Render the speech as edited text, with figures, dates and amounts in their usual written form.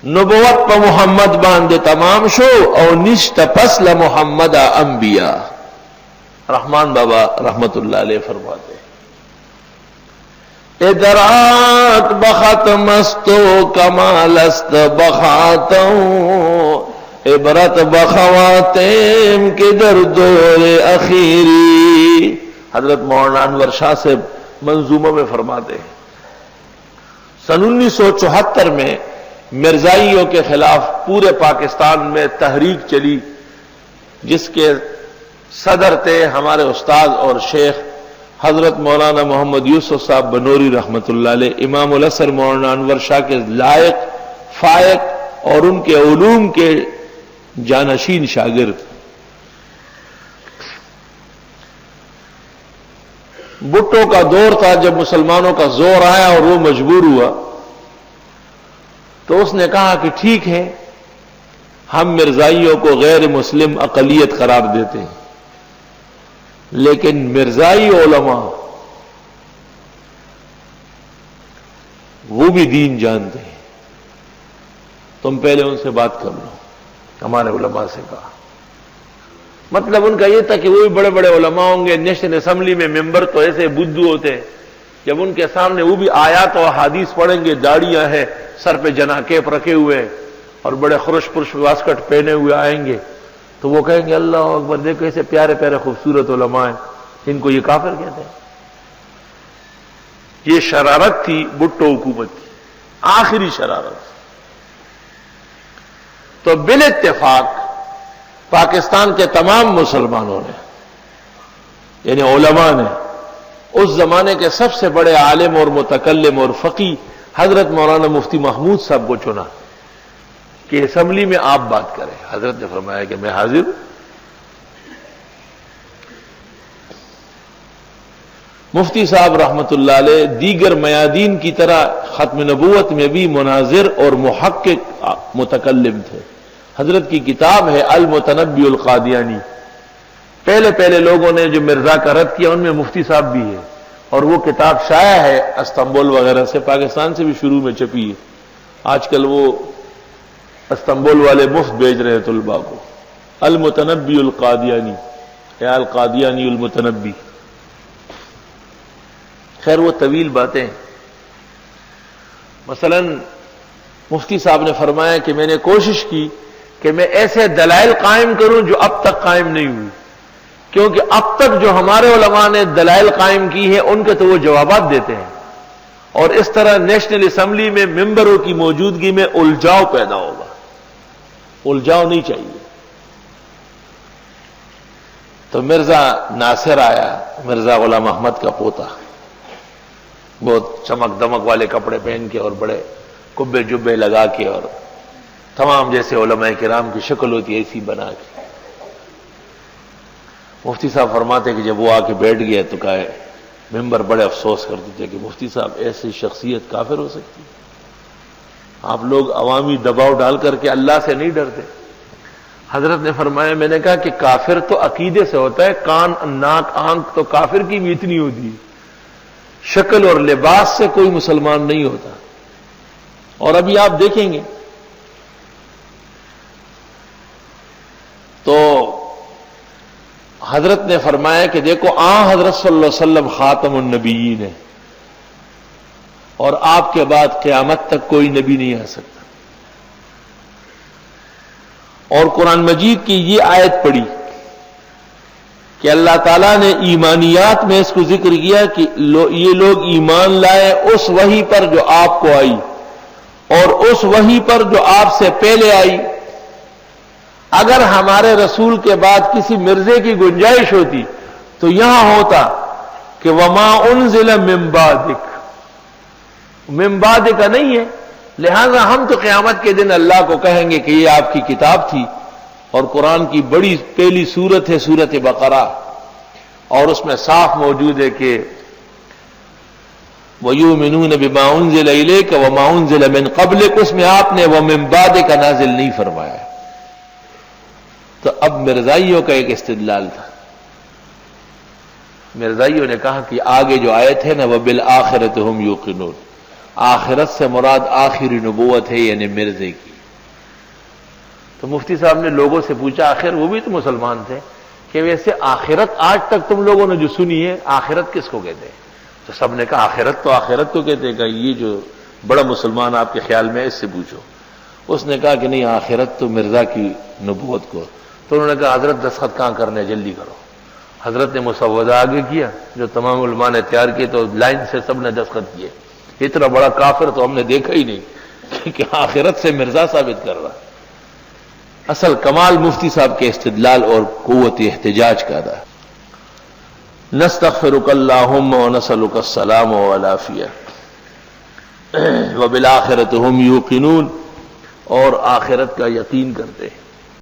نبوت پا محمد باندے تمام شو او نشت پس لمحمد انبیاء. رحمان بابا رحمت اللہ علیہ فرماتے ادراک بختم استو کمال است بخاتوں عبرت بخواتیم کے در دور اخیری. حضرت مولانا انور شاہ سے منظومہ میں فرماتے ہیں سن 1974 میں مرزائیوں کے خلاف پورے پاکستان میں تحریک چلی، جس کے صدر تھے ہمارے استاد اور شیخ حضرت مولانا محمد یوسف صاحب بنوری رحمت اللہ علیہ، امام الازہر مولانا انور شاہ کے لائق فائق اور ان کے علوم کے جانشین شاگرد. بھٹو کا دور تھا جب مسلمانوں کا زور آیا اور وہ مجبور ہوا، تو اس نے کہا کہ ٹھیک ہے ہم مرزائیوں کو غیر مسلم اقلیت قرار دیتے ہیں، لیکن مرزائی علماء وہ بھی دین جانتے ہیں، تم پہلے ان سے بات کر لو. ہمارے علماء سے کہا، مطلب ان کا یہ تھا کہ وہ بھی بڑے بڑے علماء ہوں گے، نیشنل اسمبلی میں ممبر تو ایسے بدھو ہوتے ہیں، جب ان کے سامنے وہ بھی آیات و احادیث پڑھیں گے، داڑیاں ہیں، سر پہ جناکیپ رکھے ہوئے اور بڑے خرش پرش واسکٹ پہنے ہوئے آئیں گے، تو وہ کہیں گے اللہ اکبر، دیکھو ایسے پیارے پیارے خوبصورت علماء ہیں، ان کو یہ کافر کہتے ہیں. یہ شرارت تھی بھٹو حکومت کی، آخری شرارت. تو بالاتفاق پاکستان کے تمام مسلمانوں نے، یعنی علماء نے، اس زمانے کے سب سے بڑے عالم اور متکلم اور فقی حضرت مولانا مفتی محمود صاحب کو چنا کہ اسمبلی میں آپ بات کریں. حضرت نے فرمایا کہ میں حاضر ہوں. مفتی صاحب رحمت اللہ علیہ دیگر میادین کی طرح ختم نبوت میں بھی مناظر اور محقق متکلم تھے. حضرت کی کتاب ہے المتنبی القادیانی. پہلے لوگوں نے جو مرزا کا رد کیا ان میں مفتی صاحب بھی ہے، اور وہ کتاب شائع ہے استنبول وغیرہ سے، پاکستان سے بھی شروع میں چھپی ہے. آج کل وہ استنبول والے مفت بھیج رہے ہیں طلباء کو. المتنبی القادیانی یا القادیانی المتنبی. خیر وہ طویل باتیں. مثلا مفتی صاحب نے فرمایا کہ میں نے کوشش کی کہ میں ایسے دلائل قائم کروں جو اب تک قائم نہیں ہوئی، کیونکہ اب تک جو ہمارے علماء نے دلائل قائم کی ہے ان کے تو وہ جوابات دیتے ہیں، اور اس طرح نیشنل اسمبلی میں ممبروں کی موجودگی میں الجھاؤ پیدا ہوگا. الجھاؤ نہیں چاہیے. تو مرزا ناصر آیا، مرزا غلام احمد کا پوتا، بہت چمک دمک والے کپڑے پہن کے اور بڑے کبے جبے لگا کے، اور تمام جیسے علماء کرام کی شکل ہوتی ہے ایسی بنا کے. مفتی صاحب فرماتے کہ جب وہ آ کے بیٹھ گیا تو کہا، ممبر بڑے افسوس کرتے تھے کہ مفتی صاحب ایسی شخصیت کافر ہو سکتی ہے. آپ لوگ عوامی دباؤ ڈال کر کے اللہ سے نہیں ڈرتے. حضرت نے فرمایا، میں نے کہا کہ کافر تو عقیدے سے ہوتا ہے، کان ناک آنکھ تو کافر کی بھی اتنی ہوتی ہے، شکل اور لباس سے کوئی مسلمان نہیں ہوتا. اور ابھی آپ دیکھیں گے تو حضرت نے فرمایا کہ دیکھو حضرت صلی اللہ علیہ وسلم خاتم النبیین ہے، اور آپ کے بعد قیامت تک کوئی نبی نہیں آ سکتا. اور قرآن مجید کی یہ آیت پڑھی کہ اللہ تعالیٰ نے ایمانیات میں اس کو ذکر کیا کہ یہ لوگ ایمان لائے اس وحی پر جو آپ کو آئی، اور اس وحی پر جو آپ سے پہلے آئی. اگر ہمارے رسول کے بعد کسی مرزے کی گنجائش ہوتی تو یہاں ہوتا کہ وما انزل من بعدک، من بعدک نہیں ہے. لہذا ہم تو قیامت کے دن اللہ کو کہیں گے کہ یہ آپ کی کتاب تھی، اور قرآن کی بڑی پہلی سورت ہے سورت بقرہ، اور اس میں صاف موجود ہے کہ وَيُؤْمِنُونَ بِمَا أُنزِلَ إِلَيْكَ وَمَا أُنزِلَ مِن قَبْلِكَ، اس میں آپ نے وَمِن بَعْدِكَ نازل نہیں فرمایا. تو اب مرزائیوں کا ایک استدلال تھا. مرزائیوں نے کہا کہ آگے جو آیت ہے نا وَبِالْآخِرَةِ هُمْ يُوقِنُونَ، آخرت سے مراد آخری نبوت ہے، یعنی مرزے کی. تو مفتی صاحب نے لوگوں سے پوچھا، آخر وہ بھی تو مسلمان تھے، کہ ویسے آخرت آج تک تم لوگوں نے جو سنی ہے آخرت کس کو کہتے ہیں؟ تو سب نے کہا آخرت تو کہتے ہیں، کہ یہ جو بڑا مسلمان آپ کے خیال میں ہے اس سے پوچھو۔ اس نے کہا کہ نہیں، آخرت تو مرزا کی نبوت کو۔ تو انہوں نے کہا حضرت دستخط کہاں کرنے، جلدی کرو۔ حضرت نے مسودہ آگے کیا جو تمام علماء نے تیار کیے، تو لائن سے سب نے دستخط کیے۔ اتنا بڑا کافر تو ہم نے دیکھا ہی نہیں کہ آخرت سے مرزا ثابت کر رہا۔ اصل کمال مفتی صاحب کے استدلال اور قوت احتجاج کا تھا۔ نستغفرک اللہم ونسألک السلام والعافیہ وبالآخرۃ ہم یوقنون، اور آخرت کا یقین کرتے ہیں۔